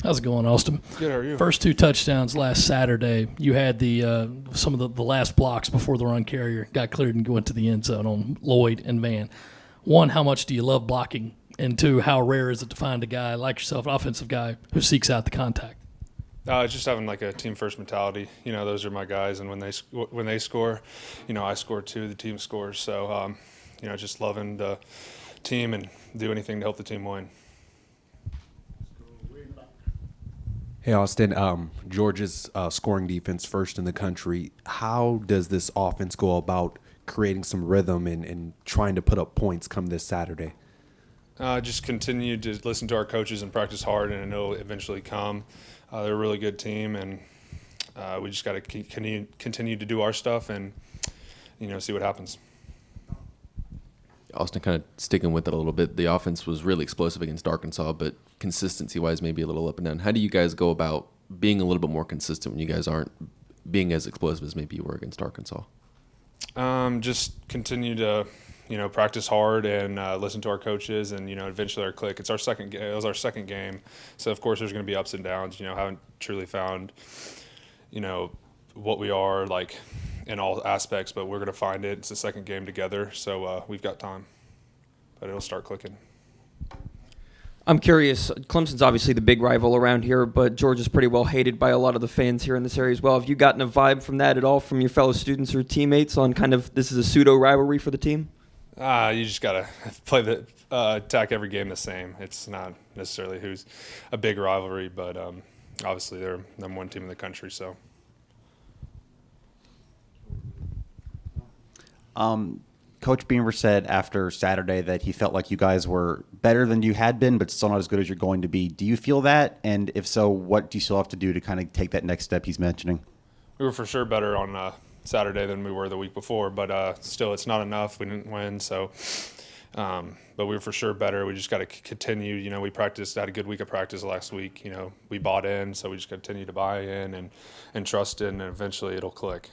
How's it going, Austin? Good, how are you? First two touchdowns last Saturday. You had the some of the last blocks before the run carrier got cleared and went to the end zone on Lloyd and Van. One, how much do you love blocking? And two, how rare is it to find a guy like yourself, an offensive guy, who seeks out the contact? Just having like a team first mentality. Those are my guys, and when they score, I score too. The team scores, so just loving the team and do anything to help the team win. Hey, Austin, Georgia's scoring defense first in the country. How does this offense go about creating some rhythm and trying to put up points come this Saturday? Just continue to listen to our coaches and practice hard, and it'll eventually come. They're a really good team, and we just got to continue to do our stuff and, see what happens. Austin, kind of sticking with it a little bit, the offense was really explosive against Arkansas, but consistency-wise maybe a little up and down. How do you guys go about being a little bit more consistent when you guys aren't being as explosive as maybe you were against Arkansas? Just continue to, practice hard and listen to our coaches, and eventually our click. It was our second game, so of course there's going to be ups and downs. Haven't truly found, what we are like in all aspects, but we're going to find it. It's the second game together, so we've got time, but it'll start clicking. I'm curious, Clemson's obviously the big rival around here, but Georgia's pretty well hated by a lot of the fans here in this area as well. Have you gotten a vibe from that at all from your fellow students or teammates on kind of this is a pseudo rivalry for the team? You just got to play the attack every game the same. It's not necessarily who's a big rivalry, but obviously they're number one team in the country, so. Coach Beamer said after Saturday that he felt like you guys were better than you had been, but still not as good as you're going to be. Do you feel that? And if so, what do you still have to do to kind of take that next step he's mentioning? We were for sure better on Saturday than we were the week before, but still it's not enough. We didn't win, so but we were for sure better. We just got to continue. We had a good week of practice last week. We bought in, so we just continue to buy in and trust in, and eventually it'll click.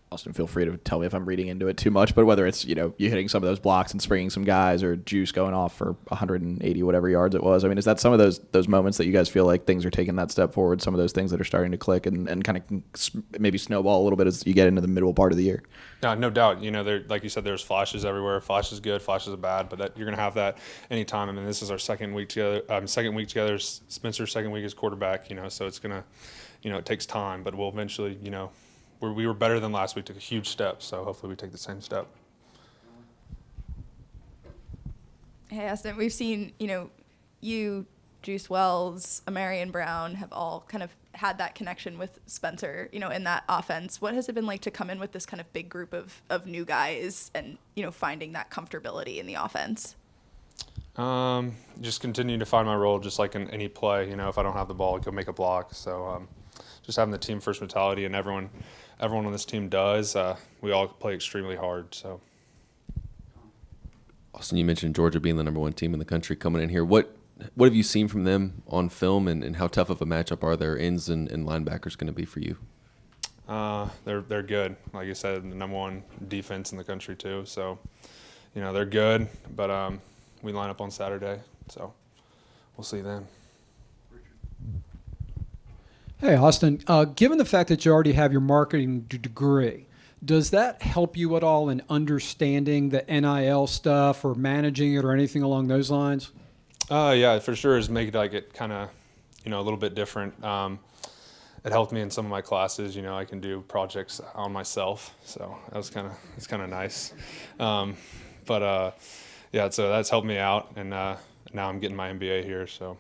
Austin, feel free to tell me if I'm reading into it too much, but whether it's, you hitting some of those blocks and springing some guys or Juice going off for 180 whatever yards it was. I mean, is that some of those moments that you guys feel like things are taking that step forward, some of those things that are starting to click and kind of maybe snowball a little bit as you get into the middle part of the year? No doubt. There, like you said, there's flashes everywhere. Flash is good, flashes are bad, but you're going to have that anytime. I mean, this is our second week together. Spencer's second week as quarterback, so it's going to, it takes time, but we'll eventually, we were better than last week, took a huge step, so hopefully we take the same step. Hey, Austin, we've seen, you, Juice Wells, Amarian Brown have all kind of had that connection with Spencer, in that offense. What has it been like to come in with this kind of big group of new guys and, finding that comfortability in the offense? Just continue to find my role just like in any play. If I don't have the ball, go make a block. So just having the team first mentality, and everyone on this team does. We all play extremely hard. So, Austin, you mentioned Georgia being the number one team in the country coming in here. What have you seen from them on film, and how tough of a matchup are their ends and linebackers going to be for you? They're good. Like I said, the number one defense in the country too. So, they're good, but we line up on Saturday, so we'll see then. Hey, Austin, given the fact that you already have your marketing degree, does that help you at all in understanding the NIL stuff or managing it or anything along those lines? Yeah, for sure. Is make it kind of, a little bit different. It helped me in some of my classes. I can do projects on myself, so it's kind of nice. Yeah, so that's helped me out, and now I'm getting my MBA here, so.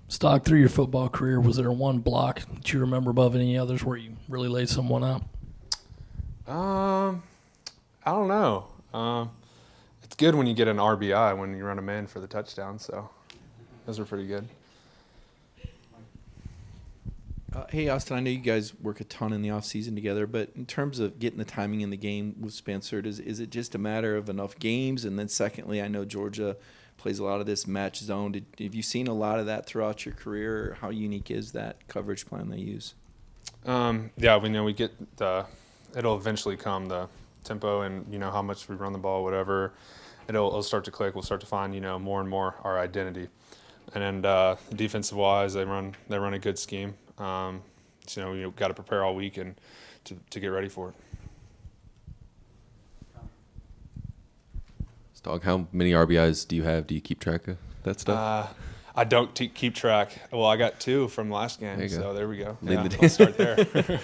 Stog, through your football career, was there one block that you remember above any others where you really laid someone out? I don't know. It's good when you get an RBI when you run a man for the touchdown, so those were pretty good. Hey, Austin, I know you guys work a ton in the offseason together, but in terms of getting the timing in the game with Spencer, is it just a matter of enough games? And then secondly, I know Georgia plays a lot of this match zone. Have you seen a lot of that throughout your career, or how unique is that coverage plan they use? Yeah, we get it'll eventually come, the tempo and how much we run the ball, whatever, it'll start to click. We'll start to find, more and more our identity. And then defensive wise, they run a good scheme. So, you've got to prepare all week and to get ready for it. Stog, how many RBIs do you have? Do you keep track of that stuff? I don't keep track. Well, I got 2 from last game, There there we go. Lead the Let's start there.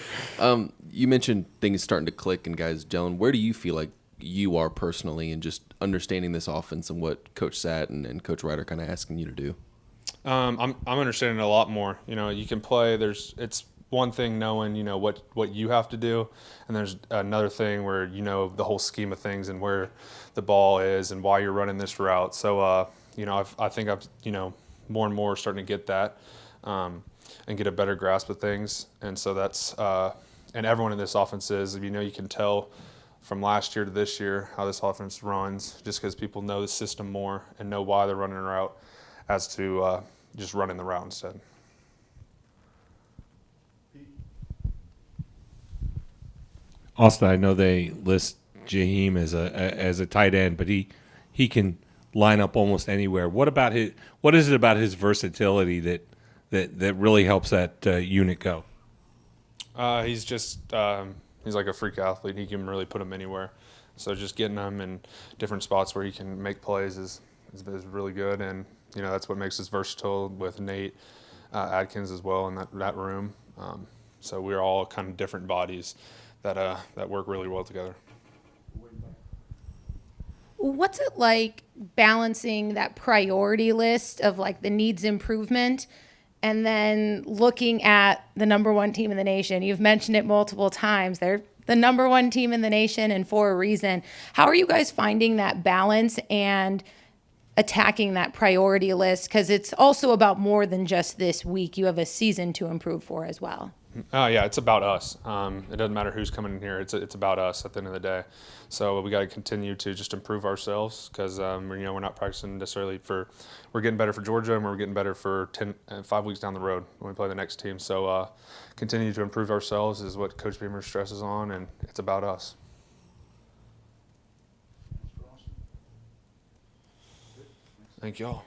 You mentioned things starting to click and guys gelling. Where do you feel like you are personally in just understanding this offense and what Coach Satt and Coach Ryder kind of asking you to do? I'm understanding a lot more. You can play. It's one thing knowing what you have to do, and there's another thing where the whole scheme of things and where the ball is and why you're running this route. So I think I've more and more starting to get that and get a better grasp of things. And so that's and everyone in this offense is. You can tell from last year to this year how this offense runs, just because people know the system more and know why they're running a route, as to just running the route instead. Austin, I know they list Jaheim as a tight end, but he can line up almost anywhere. What is it about his versatility that really helps that unit go? He's just he's like a freak athlete. He can really put him anywhere. So just getting him in different spots where he can make plays is really good, and that's what makes us versatile with Nate Adkins as well in that room. So we're all kind of different bodies that work really well together. What's it like balancing that priority list of like the needs improvement and then looking at the number 1 team in the nation? You've mentioned it multiple times. They're the number 1 team in the nation, and for a reason. How are you guys finding that balance and attacking that priority list? Because it's also about more than just this week. You have a season to improve for as well. Yeah, it's about us. It doesn't matter who's coming in here. It's about us at the end of the day. So we got to continue to just improve ourselves, because we're not practicing necessarily we're getting better for Georgia, and we're getting better for 5 weeks down the road when we play the next team. So continue to improve ourselves is what Coach Beamer stresses on, and it's about us. Thank y'all.